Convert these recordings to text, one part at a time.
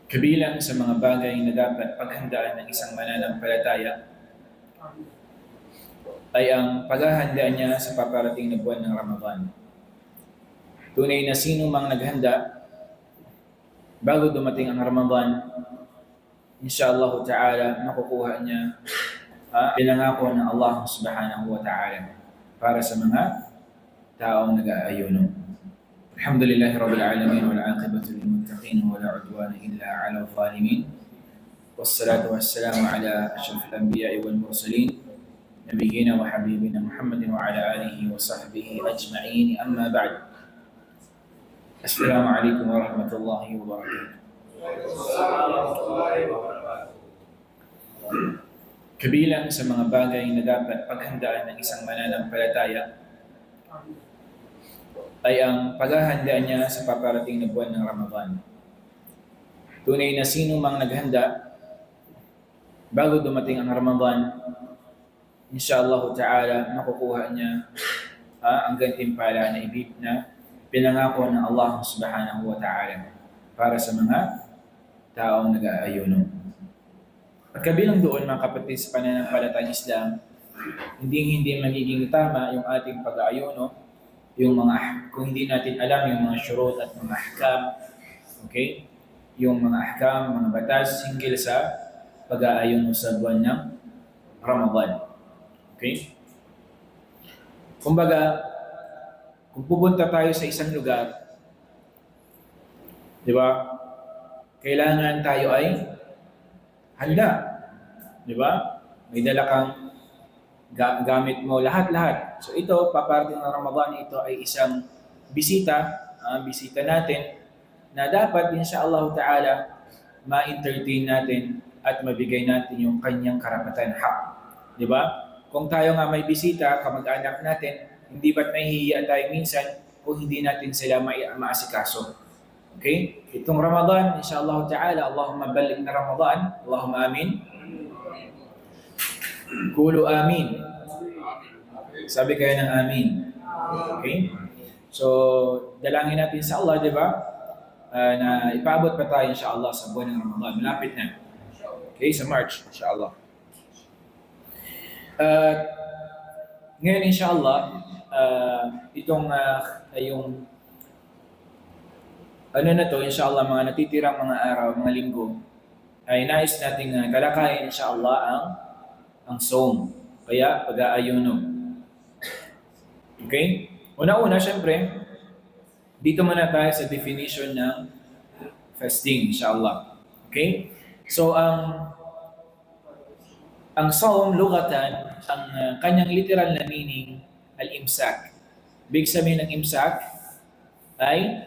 Kabilang sa mga bagay na dapat paghandaan ng isang mananampalataya ay ang paghahanda niya sa paparating na buwan ng Ramadan. Tunay na sino mang naghanda bago dumating ang Ramadan, insyaAllah ta'ala makukuha niya pinangako ng Allah subhanahu wa ta'ala para sa mga taong nag-aayuno. Alhamdulillahi Rabbil Alamin wal aqibatu lil muttaqin wa la udwana illa 'ala adh-dhalimin. Wassalatu wassalamu ala asyrafil anbiya'i wal mursalin nabiyyina wa habibina Muhammadin wa ala alihi wa sahbihi ajma'in. Amma ba'd. Assalamu alaikum warahmatullahi wabarakatuh. Kabilang sa mga bagay na dapat paghandaan ng isang mananampalataya ay ang paghahanda niya sa paparating na buwan ng Ramadan. Tunay na sino mang naghanda bago dumating ang Ramadan, insyaAllah ta'ala makukuha niya ang gantimpala na pinangako ng Allah subhanahu wa ta'ala para sa mga taong nag-aayuno. At kabilang doon mga kapatid sa pananampalatayang Islam, hindi magiging tama yung ating pag-aayuno kung hindi natin alam yung mga syurut at mga ahkam, okay? Yung mga ahkam, mga batas hinggil sa pag-aayuno sa buwan ng Ramadan. Okay? Kumbaga, kung pupunta tayo sa isang lugar, di ba? Kailangan tayo ay handa. Di ba? May dala kang gamit mo, lahat-lahat. So ito, paparating ng Ramadan, ito ay isang bisita natin na dapat insyaAllah ta'ala ma-entertain natin at mabigay natin yung kanyang karapatan, hak. Di ba? Kung tayo nga may bisita, kamag-anak natin, hindi ba't nahihiya tayo minsan kung hindi natin sila maasikaso? Okay? Itong Ramadan, insyaAllah ta'ala, Allahumma balik na Ramadan, Allahumma amin. Kulu amin. Sabi kayo ng amin. Okay? So, dalangin natin sa Allah, di ba? Na ipaabot pa tayo insyaAllah sa buwan ng Ramadan. Malapit na. Okay? Sa March, insyaAllah. Ngayon, insyaAllah, yung insyaAllah, mga natitirang mga araw, mga linggo, ay nais nating talakayin, insyaAllah, ang Saum. Kaya, pag-aayuno. Okay? Una-una, syempre, dito muna tayo sa definition ng fasting, insyaAllah. Okay? So, ang Saum, lugatan, ang kanyang literal na meaning, al-imsak. Big sabihin ng imsak ay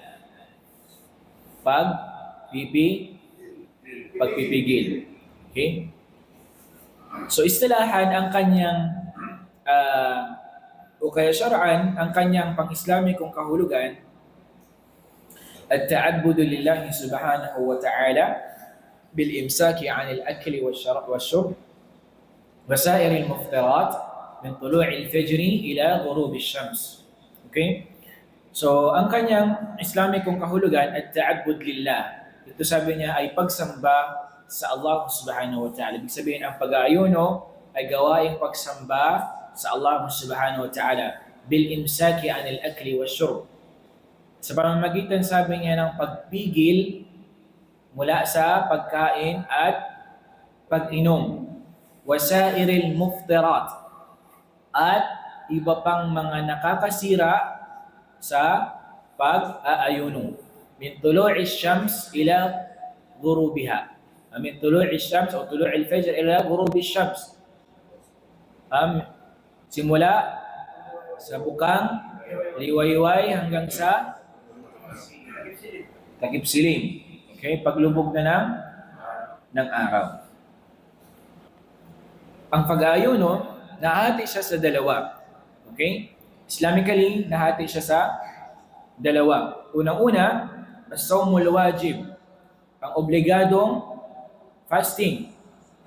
pagpipigil. Okay? So istilahan ang kanyang o kaya syar'an ang kanyang pang-Islamikong kahulugan at-ta'abbudu lillahi subhanahu wa ta'ala bil imsaki 'anil akli wash-shurb wa sa'iril muftirat min tulu'il fajri ila ghurubi syams. Okay? So ang kanyang Islamikong kahulugan at-ta'abbud lillah. Ito sabi niya ay pagsamba sa Allah subhanahu wa ta'ala. Ibig sabihin, ang pag-aayuno ay gawaing pagsamba sa Allah subhanahu wa ta'ala bil imsaki anil akli wa syurb. Sa pamamagitan, sabi niya, ng pagpigil mula sa pagkain at pag-inom. Wasairil muftirat. At iba pang mga nakakasira sa pag-aayuno. Min tulu'i syams ila ghurubiha. Min tulu'i syams o tulu'i al-fajr ila ghurubi syams. Simula sa bukang liwayway hanggang sa takip silim. Okay, paglubog na ng araw. Ang pag-aayuno, nahati siya sa dalawa. Okay? Islamically, nahati siya sa dalawa. Unang-una, as-sawmul wajib, ang obligadong fasting.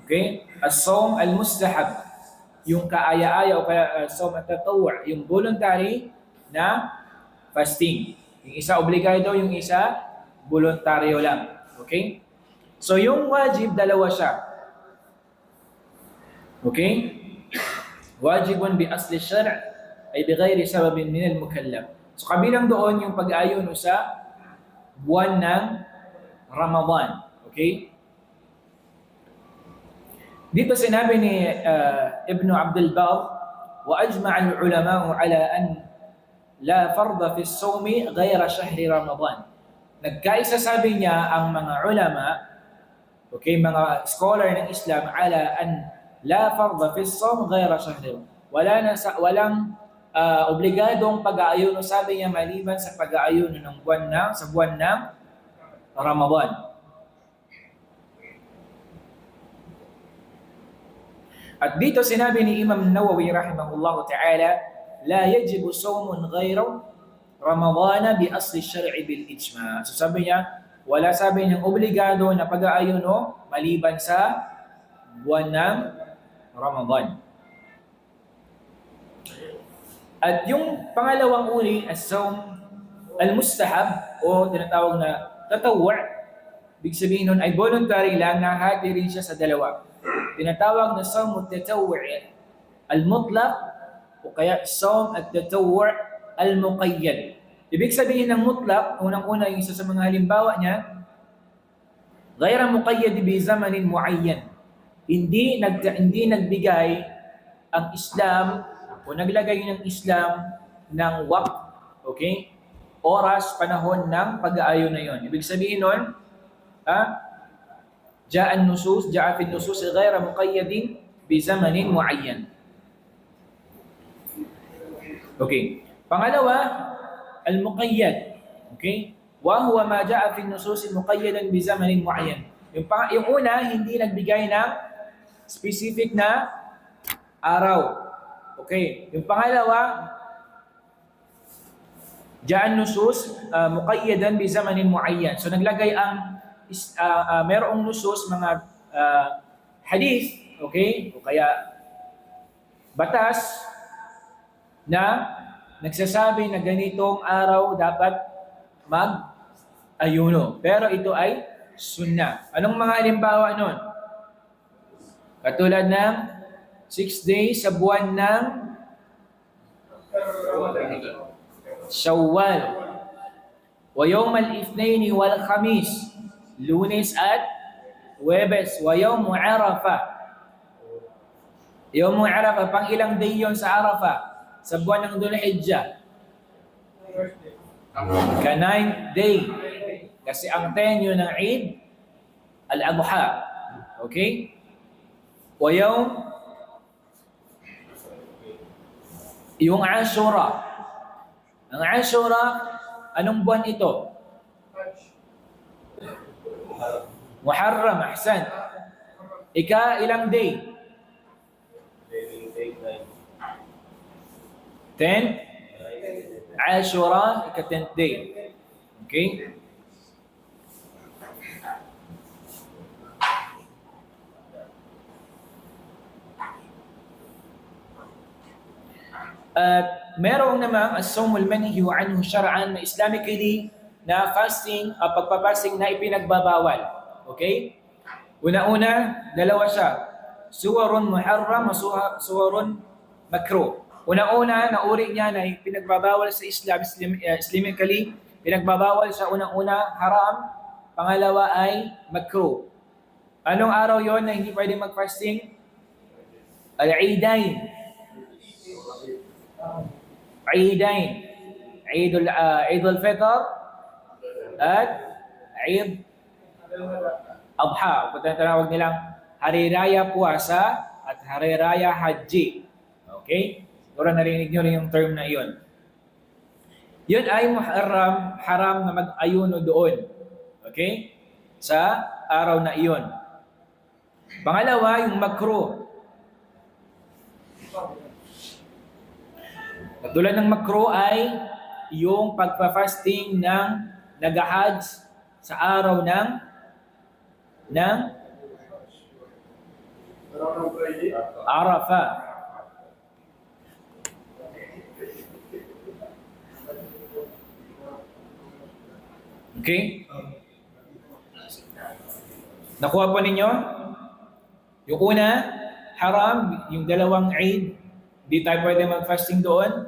Okay? As-sawm al-mustahab, yung kaaya-aya o kaya sawm at-tatawwu', yung voluntary na fasting. Yung isa obligado, yung isa voluntaryo lang. Okay? So yung wajib, dalawa siya. Okay? Wajibun bi asli syar' ay bighairi sababin min al-mukallaf. So kabilang doon yung pag-ayuno sa buwan ng Ramadan. Okay? Dito sinabi ni Ibn Abdul Barr, wa ajma'a al-ulama'u ala an la farda fi as-sawmi ghayra shahri Ramadan. Nagkaisa sabi niya ang mga ulama, okay, mga scholar ng Islam, ala an la farda fi as-sawm ghayra shahri. Walang obligadong pag-aayuno, sabi niya, maliban sa pag-aayuno ng sa buwan ng Ramadan. At dito sinabi ni Imam Nawawi rahimahullahu ta'ala, la yajibu sawmun ghayra Ramadana bi asli syar'i bil ijma'. So sabi niya, wala sabi niyang obligado na pag-aayuno maliban sa buwan ng Ramadan. At yung pangalawang uri, as-sawm al-mustahab o tinatawag na tatawwu', ibig sabihin nun ay voluntary lang, nahati rin siya sa dalawa. Tinatawag na sawm at-tatawwu' al-mutlaq o kaya sawm at-tatawwu' al-muqayyad. Ibig sabihin ng mutlaq, unang-una yung isa sa mga halimbawa niya, ghayra muqayyad bi zamanin muayyan. Hindi nagbigay ang Islam o naglagay ng Islam ng waqt, okay? Oras, panahon ng pag-aayon na yon. Ibig sabihin nun, ja'a fi an-nusus ghayra muqayyadin bi zamanin muayyan. Okay. Pangalawa, al-muqayyad. Okay? Wa huwa ma ja'a fi an-nusus muqayyadan bi zamanin muayyan. Yung una, hindi nagbigay ng specific na araw. Okay. Yung pangalawa, ja'a an-nusus muqayyadan bi zamanin muayyan. So naglagay ang merong nusus, mga hadith, okay? O kaya batas na nagsasabi na ganitong araw dapat mag-ayuno. Pero ito ay sunnah. Anong mga halimbawa nun? Katulad ng 6 days sa buwan ng Shawwal. Wa yawm al-ithnain wal khamis. Lunes at Huwebes. Wa yawm Arafah. Yawm Arafah, pang ilang day yon sa Arafah? Sa buwan ng Dhul-Hijjah. Ka-9th day. Kasi ang 10 yun ng Eid al-Adha. Okay? Wa yawm yung Ashura. Ang Ashura, anong buwan ito? Muharram, ahsan. Ilang day? 10. Ashura, ika-10th day. Okay? At merong namang as-sawm al-manhiyu anhu shar'an na Islamically na fasting, pagpapasting na ipinagbabawal. Okay? Una-una, dalawa siya. Suwarun muharram o suwarun makruh. Una-una, na uri niya na pinagbabawal sa Islamically, pinagbabawal sa unang-una, haram. Pangalawa ay makruh. Anong araw yon na hindi pwede mag-fasting? Al-Eidain. Eidain. Eid al-Fitr at Eid Adha. Tinatawag nilang Hari Raya Puasa at Hari Raya Haji. Okay? Siguro narinig nyo rin yung term na iyon. Yun ay haram na mag-ayuno doon. Okay? Sa araw na iyon. Pangalawa, yung makruh. Katulad ng makruh ay yung pagpa-fasting ng nag-hajj sa araw ng Arafah. Okay? Nakuha po ninyo? Yung una, haram, yung dalawang Eid, di tayo pwede mag-fasting doon.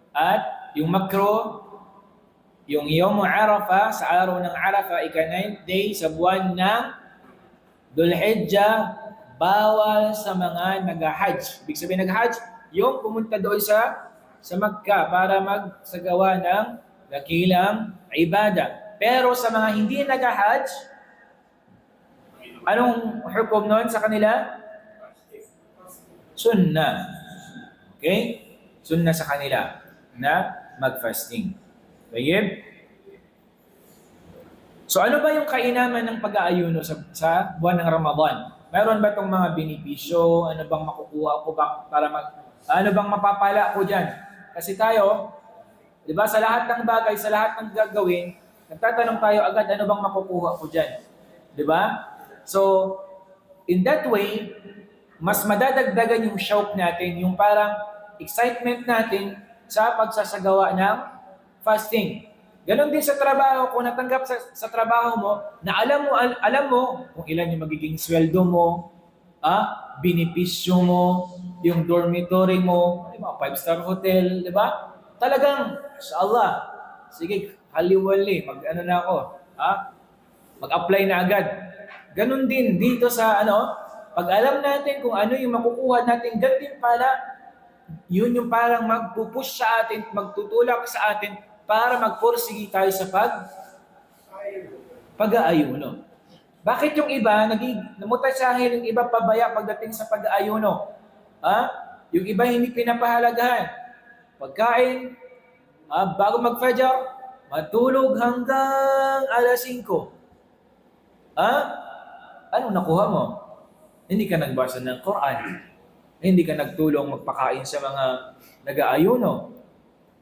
At yung makro, yung Yawm Arafah, sa araw ng Arafah, ika-9th day sa buwan ng Dhul-Hijjah, bawal sa mga nag-hajj. Ibig sabihin nag-hajj, yung pumunta doon sa Makkah para magsagawa ng dakilang ibada. Pero sa mga hindi nag-hajj, anong hukom noon sa kanila? Sunnah. Okay? Sunnah sa kanila na mag-fasting. Tayyib? So ano ba yung kainaman ng pag-aayuno sa buwan ng Ramadan? Mayroon ba itong mga benepisyo? Ano bang makukuha ko ba para ano bang mapapala ko dyan? Kasi tayo, di ba, sa lahat ng bagay, sa lahat ng gagawin, nagtatanong tayo agad, ano bang makukuha ko dyan? Di ba? So, in that way, mas madadagdagan yung shauq natin, yung parang excitement natin sa pagsasagawa ng fasting. Ganon din sa trabaho, kung natanggap sa trabaho mo, na alam mo kung ilan yung magiging sweldo mo, benepisyo mo, yung dormitory mo, di ba, 5-star hotel, di ba? Talagang, sa Allah, sige, haliwali, mag-ano na ako, mag-apply na agad. Ganon din dito sa pag alam natin kung ano yung makukuha natin, gantimpala, yun yung parang magpupush sa atin, magtutulak sa atin para magpursige tayo sa pag-aayuno. Bakit yung iba, namutasahin yung iba pabaya pagdating sa pag-aayuno? Yung iba hindi pinapahalagahan. Pagkain, bago mag-fajr, matulog hanggang alas 5. Anong nakuha mo? Hindi ka nagbasa ng Quran. Hindi ka nagtulong magpakain sa mga nag-aayuno.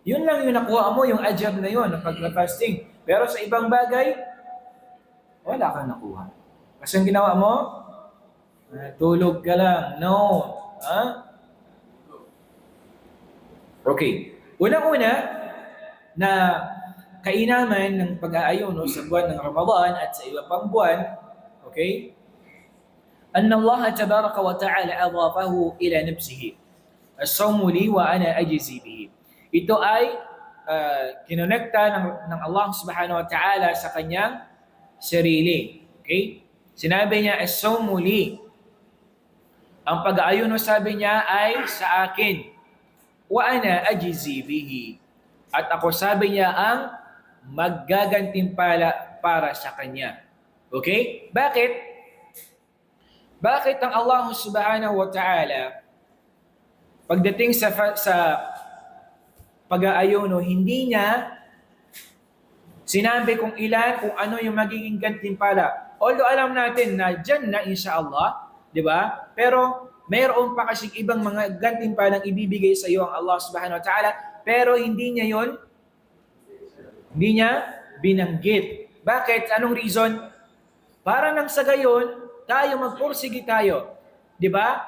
Yun lang yung nakuha mo, yung ajab na yun, ng pag-fasting. Pero sa ibang bagay, wala kang nakuha. Kasi ang ginawa mo, tulog ka lang. No. Okay. Unang-una, na kainaman ng pag-aayuno sa buwan ng Ramadan at sa iba pang buwan, okay? أن الله تبارك وتعالى أضافه إلى نفسه الصوم لي وأنا أجزي به. Ito ay kinonekta ng Allah subhanahu wa ta'ala sa kanyang sarili. Okay? Sinabi niya, as-sawmu li. Ang pag-aayuno, sabi niya, ay sa akin. Wa ana ajzi bihi. At ako, sabi niya, ang maggagantimpala para sa kanya. Okay? Bakit? Bakit ang Allah subhanahu wa ta'ala pagdating sa pag-aayuno, hindi niya sinabi kung ano yung magiging gantimpala. Although alam natin na dyan na insyaAllah, di ba? Pero mayroon pa kasing ibang mga gantimpalang ibibigay sa iyo ang Allah subhanahu wa ta'ala, pero hindi niya binanggit. Bakit? Anong reason? Para nang sa gayon, tayo magpursige tayo. Di ba?